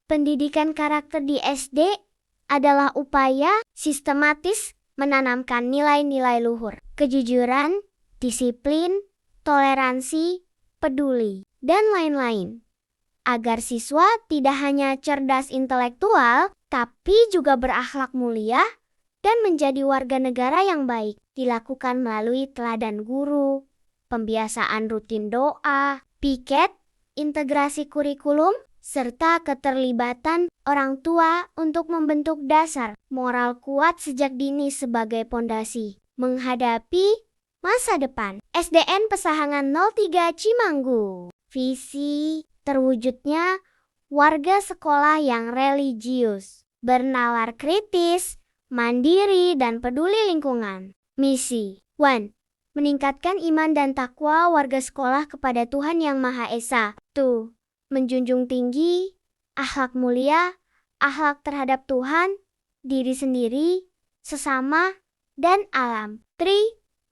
Pendidikan karakter di SD adalah upaya sistematis menanamkan nilai-nilai luhur, kejujuran, disiplin, toleransi, peduli, dan lain-lain. Agar siswa tidak hanya cerdas intelektual, tapi juga berakhlak mulia dan menjadi warga negara yang baik. Dilakukan melalui teladan guru, pembiasaan rutin doa, piket, integrasi kurikulum, serta keterlibatan orang tua untuk membentuk dasar moral kuat sejak dini sebagai pondasi menghadapi masa depan. SDN Pesahangan 03 Cimanggu. Visi terwujudnya warga sekolah yang religius, bernalar kritis, mandiri, dan peduli lingkungan. Misi 1. Meningkatkan iman dan takwa warga sekolah kepada Tuhan Yang Maha Esa. 2. Menjunjung tinggi akhlak mulia, akhlak terhadap Tuhan, diri sendiri, sesama, dan alam. 3.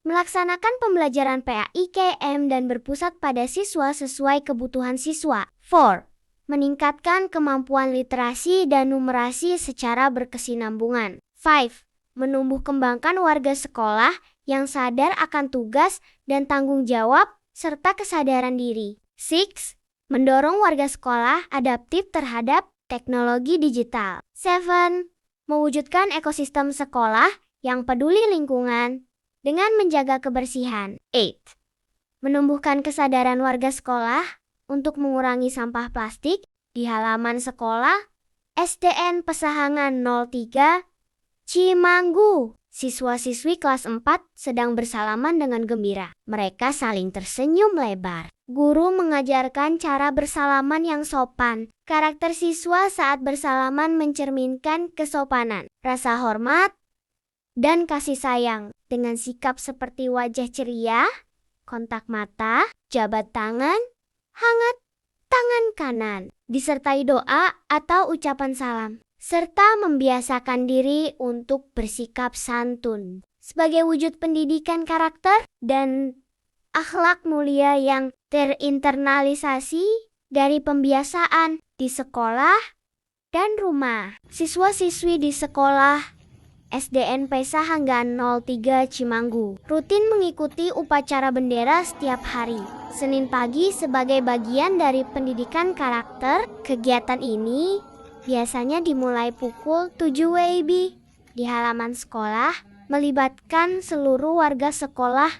Melaksanakan pembelajaran PAIKM dan berpusat pada siswa sesuai kebutuhan siswa. 4. Meningkatkan kemampuan literasi dan numerasi secara berkesinambungan. 5. Menumbuh kembangkan warga sekolah yang sadar akan tugas dan tanggung jawab serta kesadaran diri. 6. Mendorong warga sekolah adaptif terhadap teknologi digital. 7. Mewujudkan ekosistem sekolah yang peduli lingkungan dengan menjaga kebersihan. 8. Menumbuhkan kesadaran warga sekolah untuk mengurangi sampah plastik di halaman sekolah. SDN Pesahangan 03 Cimanggu. Siswa-siswi kelas 4 sedang bersalaman dengan gembira. Mereka saling tersenyum lebar. Guru mengajarkan cara bersalaman yang sopan. Karakter siswa saat bersalaman mencerminkan kesopanan, rasa hormat, dan kasih sayang. Dengan sikap seperti wajah ceria, kontak mata, jabat tangan, hangat tangan kanan, disertai doa atau ucapan salam, serta membiasakan diri untuk bersikap santun sebagai wujud pendidikan karakter dan akhlak mulia yang terinternalisasi dari pembiasaan di sekolah dan rumah. Siswa-siswi di sekolah SDN Pesahangan 03 Cimanggu rutin mengikuti upacara bendera setiap hari Senin pagi sebagai bagian dari pendidikan karakter. Kegiatan ini biasanya dimulai pukul 7 WIB di halaman sekolah, melibatkan seluruh warga sekolah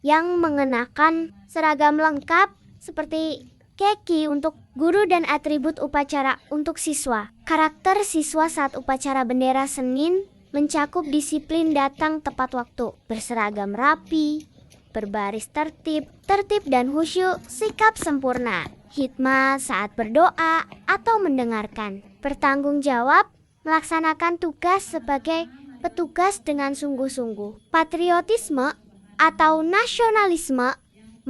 yang mengenakan seragam lengkap seperti keki untuk guru dan atribut upacara untuk siswa. Karakter siswa saat upacara bendera Senin mencakup disiplin datang tepat waktu, berseragam rapi, berbaris tertib dan khusyuk, sikap sempurna, hikmah saat berdoa atau mendengarkan, bertanggung jawab, melaksanakan tugas sebagai petugas dengan sungguh-sungguh, patriotisme atau nasionalisme,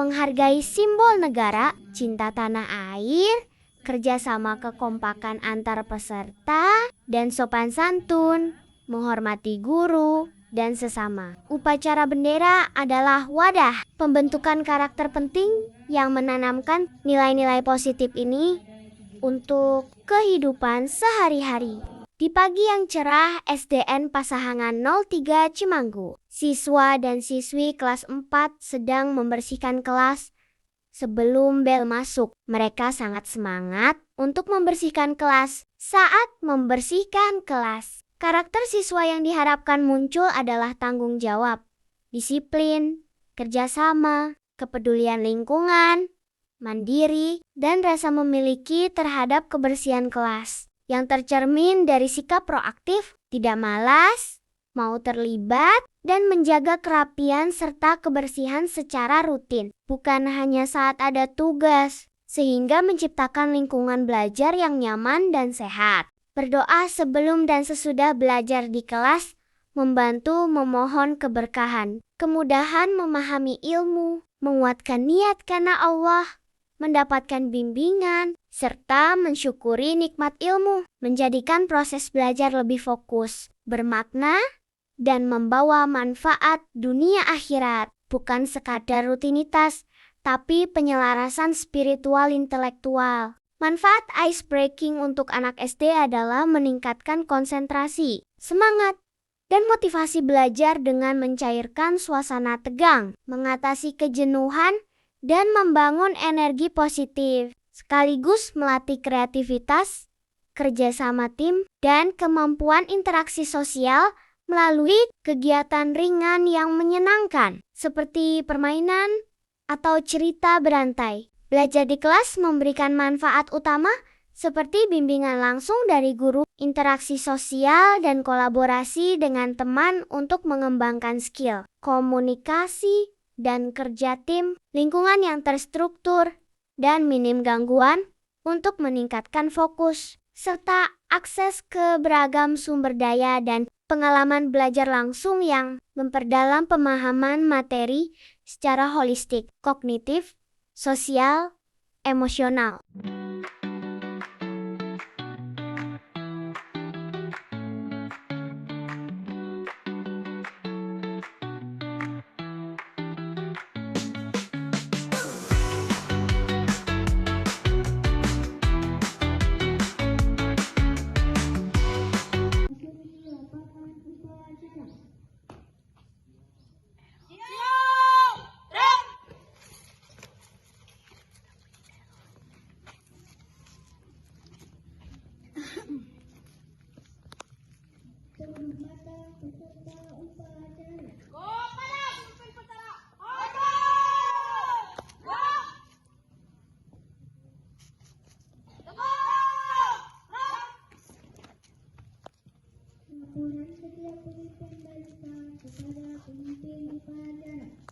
menghargai simbol negara, cinta tanah air, kerjasama kekompakan antar peserta, dan sopan santun, menghormati guru dan sesama. Upacara bendera adalah wadah pembentukan karakter penting yang menanamkan nilai-nilai positif ini untuk kehidupan sehari-hari. Di pagi yang cerah SDN Pasahangan 03 Cimanggu, siswa dan siswi kelas 4 sedang membersihkan kelas sebelum bel masuk. Mereka sangat semangat untuk membersihkan kelas. Saat membersihkan kelas, karakter siswa yang diharapkan muncul adalah tanggung jawab, disiplin, kerjasama, kepedulian lingkungan, mandiri, dan rasa memiliki terhadap kebersihan kelas, yang tercermin dari sikap proaktif, tidak malas, mau terlibat, dan menjaga kerapian serta kebersihan secara rutin, bukan hanya saat ada tugas, sehingga menciptakan lingkungan belajar yang nyaman dan sehat. Berdoa sebelum dan sesudah belajar di kelas, membantu memohon keberkahan, kemudahan memahami ilmu, menguatkan niat karena Allah, mendapatkan bimbingan, serta mensyukuri nikmat ilmu, menjadikan proses belajar lebih fokus, bermakna, dan membawa manfaat dunia akhirat, bukan sekadar rutinitas, tapi penyelarasan spiritual intelektual. Manfaat ice breaking untuk anak SD adalah meningkatkan konsentrasi, semangat, dan motivasi belajar dengan mencairkan suasana tegang, mengatasi kejenuhan, dan membangun energi positif, sekaligus melatih kreativitas, kerjasama tim, dan kemampuan interaksi sosial melalui kegiatan ringan yang menyenangkan, seperti permainan atau cerita berantai. Belajar di kelas memberikan manfaat utama seperti bimbingan langsung dari guru, interaksi sosial, dan kolaborasi dengan teman untuk mengembangkan skill, komunikasi, dan kerja tim, lingkungan yang terstruktur, dan minim gangguan untuk meningkatkan fokus, serta akses ke beragam sumber daya dan pengalaman belajar langsung yang memperdalam pemahaman materi secara holistik, kognitif, sosial, emosional. Laporan setiap pemimpin balita kepada pemimpin upacara.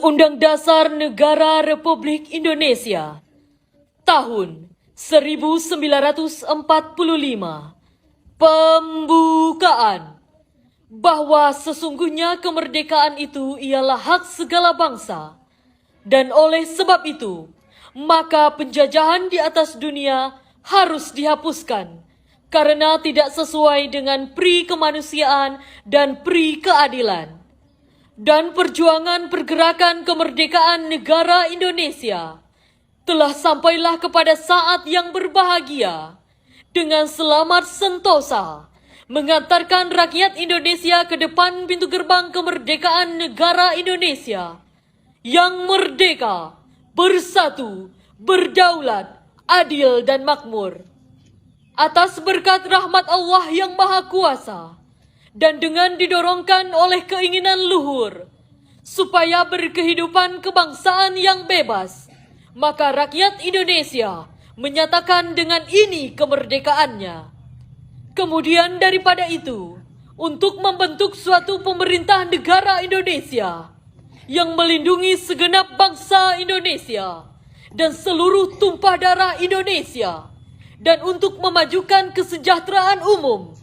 Undang Dasar Negara Republik Indonesia tahun 1945. Pembukaan. Bahwa sesungguhnya kemerdekaan itu ialah hak segala bangsa, dan oleh sebab itu, maka penjajahan di atas dunia harus dihapuskan, karena tidak sesuai dengan pri kemanusiaan dan pri keadilan. Dan perjuangan pergerakan kemerdekaan negara Indonesia telah sampailah kepada saat yang berbahagia, dengan selamat sentosa, mengantarkan rakyat Indonesia ke depan pintu gerbang kemerdekaan negara Indonesia yang merdeka, bersatu, berdaulat, adil dan makmur. Atas berkat rahmat Allah yang Maha Kuasa dan dengan didorongkan oleh keinginan luhur supaya berkehidupan kebangsaan yang bebas, maka rakyat Indonesia menyatakan dengan ini kemerdekaannya. Kemudian daripada itu, untuk membentuk suatu pemerintah negara Indonesia yang melindungi segenap bangsa Indonesia dan seluruh tumpah darah Indonesia, dan untuk memajukan kesejahteraan umum,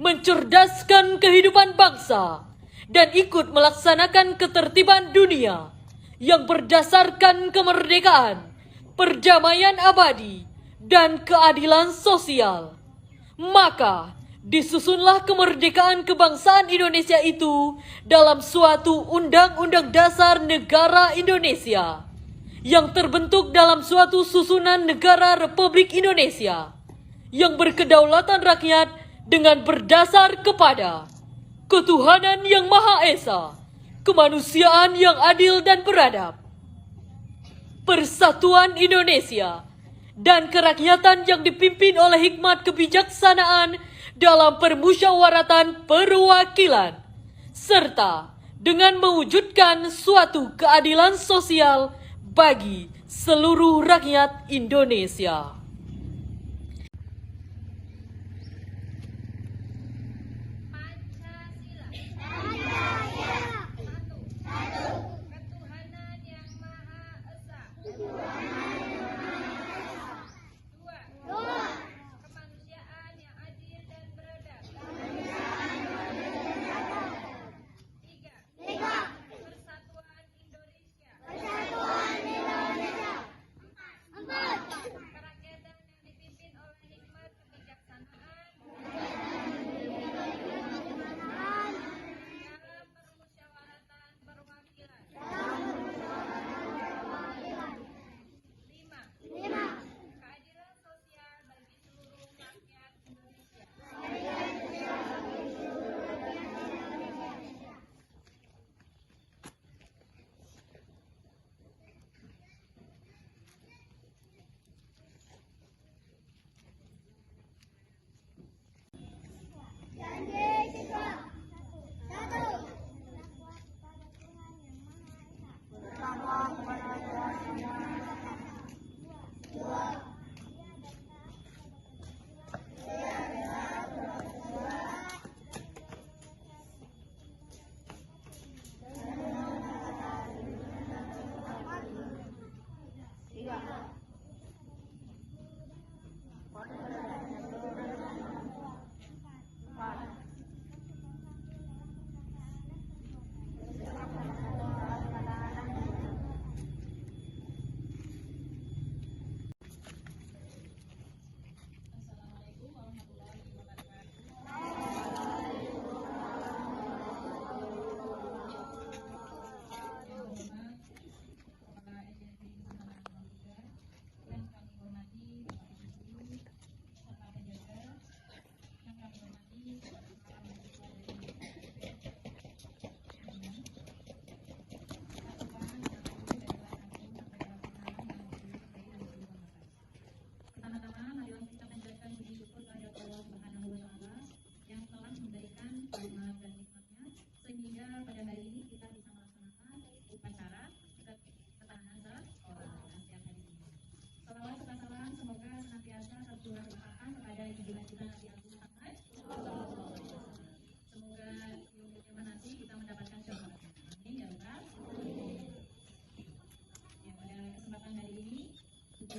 mencerdaskan kehidupan bangsa, dan ikut melaksanakan ketertiban dunia yang berdasarkan kemerdekaan, perdamaian abadi, dan keadilan sosial. Maka disusunlah kemerdekaan kebangsaan Indonesia itu dalam suatu Undang-Undang Dasar Negara Indonesia yang terbentuk dalam suatu susunan negara Republik Indonesia yang berkedaulatan rakyat dengan berdasar kepada ketuhanan yang Maha Esa, kemanusiaan yang adil dan beradab, persatuan Indonesia, dan kerakyatan yang dipimpin oleh hikmat kebijaksanaan dalam permusyawaratan perwakilan, serta dengan mewujudkan suatu keadilan sosial bagi seluruh rakyat Indonesia.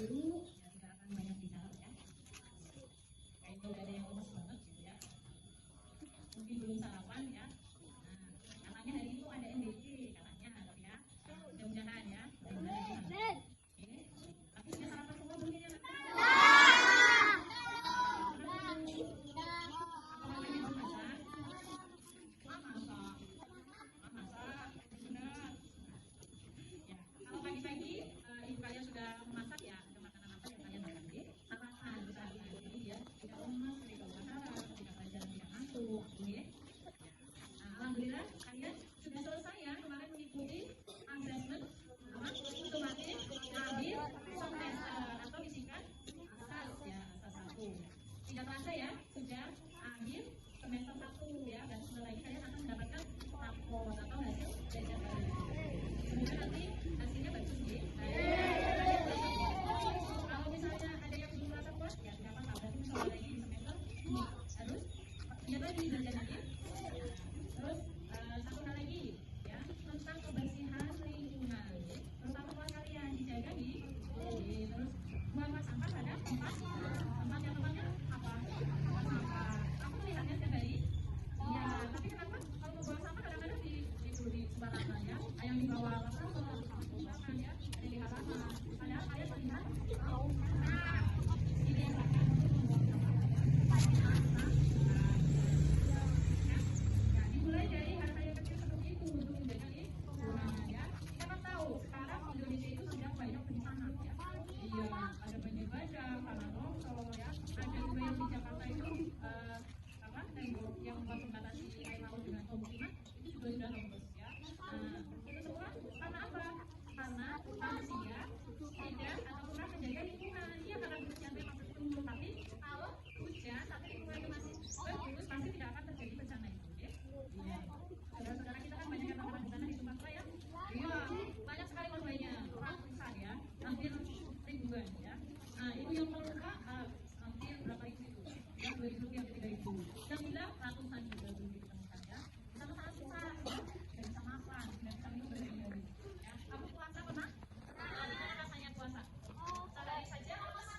dulu, ya tidak akan banyak bicara ya. Kayak itu ada yang lemes banget gitu ya. Mungkin belum sarapan ya. Nah, katanya hari itu ada MBC katanya tapi ya. Mudah-mudahan ya. Mudah-mudahan. Oke. Tapi sudah sarapan semua belum ya? Pagi-pagi ibu kalian sudah memasak ya, ada makanan apa yang kalian makan di sarapan misalnya, jadi ya tidak lemas, tidak berharap, tidak belajar, tidak ngantuk, ya. Nah, alhamdulillah kalian sudah selesai ya kemarin mengikuti assessment otomatis akhir semester atau disingkat asas ya, asas 1. Tidak terasa ya sudah akhir semester 1 ya, dan sebentar lagi kalian akan mendapatkan rapor atau hasil belajar kalian. Semoga nanti hasilnya bagus ya. Kalau misalnya ada yang belum merasa puas, ya tidak apa-apa. Berarti misalnya lagi di semester harus lihat lagi belajar lagi. Terus satu hal lagi ya tentang kebersihan lingkungan. Terutama buat kalian dijaga di. Terus buang sampah pada tempatnya apa? Tempat sampah. Aku melihatnya setiap hari. Ya, tapi kenapa kalau mau buang sampah kadang-kadang di sembarangan ya, yang di bawah bahkan ya, ada di halaman. Padahal kalian melihat, nah, ini yang akan membuang sampah ya. Nah, dimulai dari hal-hal yang kecil seperti itu untuk menjaga lingkungan ya. Kita kan tahu sekarang Indonesia itu sedang banyak bencana ya. Iya, ada banjir bandang, tanah longsor ya. Ada juga yang di Jakarta itu tembok yang membatasi air laut dengan pemukiman itu juga sudah roboh ya. Itu semua karena apa? Karena manusia tidak atau kurang menjaga lingkungan. Iya, karena hujan memang betul, tapi kalau hujan tapi lingkungan itu masih bagus, pasti tidak akan terjadi bencana itu ya. Iya. Saudara-saudara kita kan banyak yang terkena bencana di Sumatera ya. Iya, banyak sekali korbannya, ratusan ya, hampir ribuan ya. Nah, itu yang terluka hampir berapa ribu itu? Ya, 2.000 lebih, hampir 3.000. Yang bilang ratusan juga belum ditemukan ya. Kita sangat susah ya, tidak bisa makan, tidak bisa minum bersih ya. Kamu puasa pernah? Gimana rasanya puasa? Sadari saja lemas.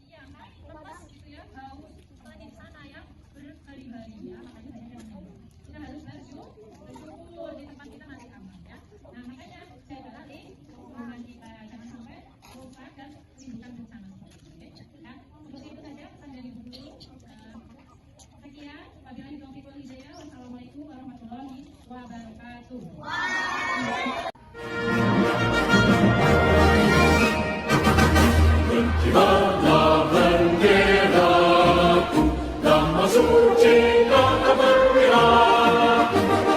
Iya kan, lemas gitu ya, haus. Apalagi di sana ya, berhari-hari ya, makanya banyak yang minum. Kita harus bersyukur di tempat kita masih aman ya. Nah, makanya saya beralih hubungan kita jangan sampai rusak dan menimbulkan bencana seperti ini ya. Seperti itu saja pesan dari guru. Sekian, wabillahi taufiq wal hidayah. Wassalamualaikum warahmatullahi wabarakatuh. Berkibarlah benderaku, nama suci nama berwira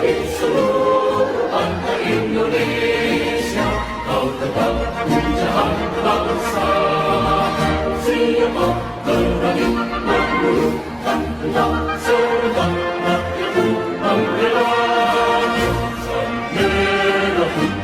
di seluruh pantai Indonesia. Kau tetap pujahan bangsa, siapa berani memburukan hendak serta rakyatku membela sang merah putih.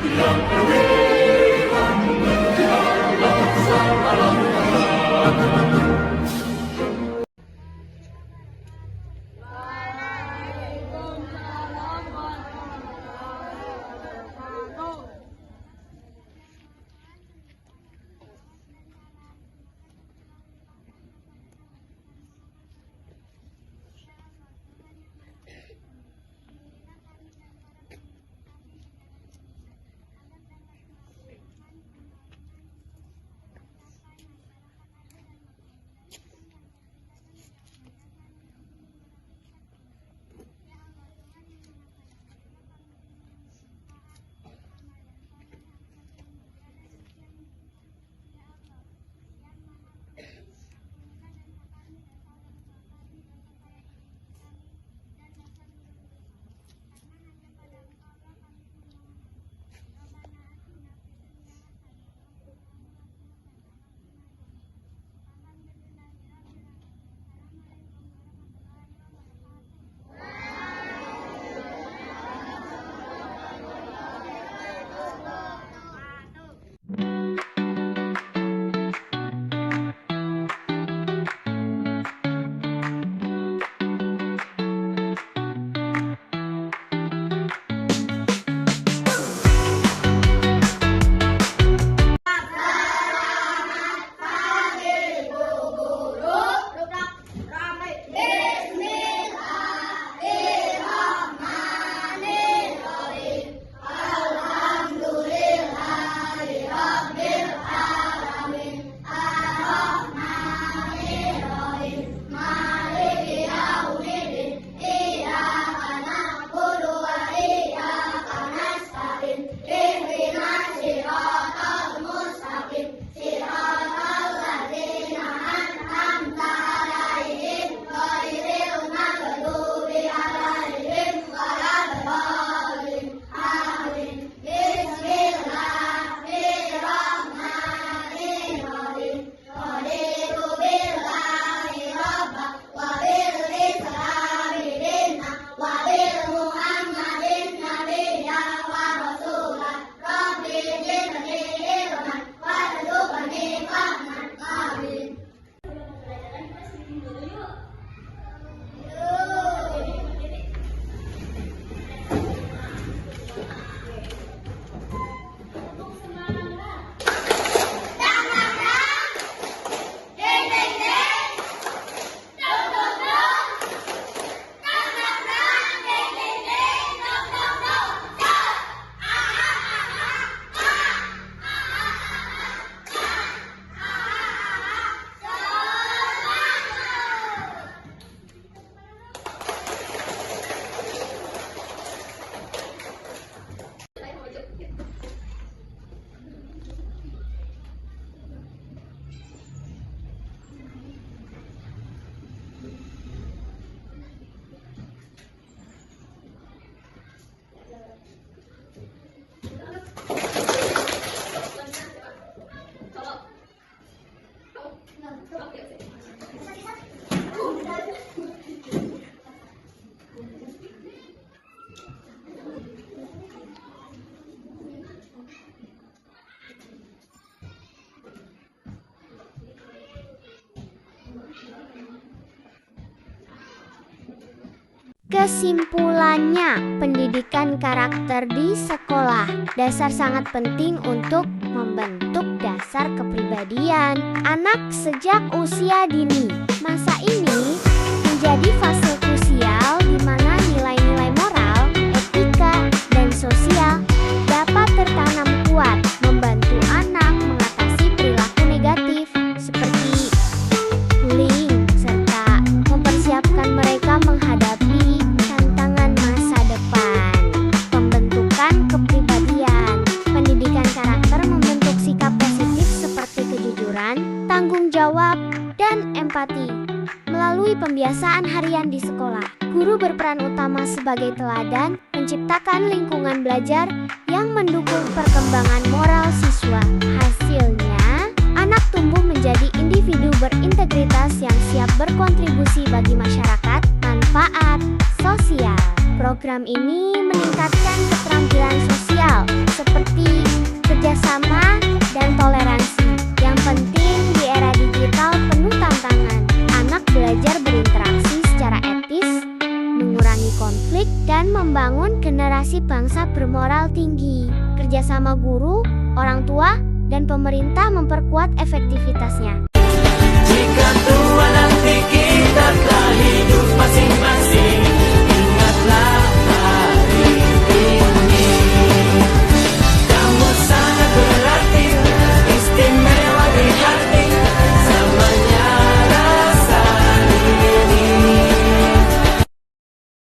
Kesimpulannya, pendidikan karakter di sekolah dasar sangat penting untuk membentuk dasar kepribadian anak sejak usia dini. Masa ini menjadi fase krusial di mana nilai-nilai moral, etika, dan sosial dapat tertanam kuat, membantu anak mengatasi perilaku negatif seperti bullying, serta mempersiapkan mereka menghadapi tantangan masa depan. Pembentukan kepribadian, pendidikan karakter membentuk sikap positif seperti kejujuran, tanggung jawab, dan empati. Melalui pembiasaan harian di sekolah, guru berperan utama sebagai teladan, menciptakan lingkungan belajar yang mendukung perkembangan moral siswa. Hasilnya, anak tumbuh menjadi individu berintegritas yang siap berkontribusi bagi masyarakat, manfaat sosial. Program ini meningkatkan keterampilan sosial seperti kerjasama dan toleransi. Yang penting di era digital penuh tantangan, anak belajar berinteraksi secara etis, mengurangi konflik, dan membangun generasi bangsa bermoral tinggi. Kerjasama guru, orang tua, dan pemerintah memperkuat efektivitasnya. Jika tua nanti kita telah hidup masing-masing.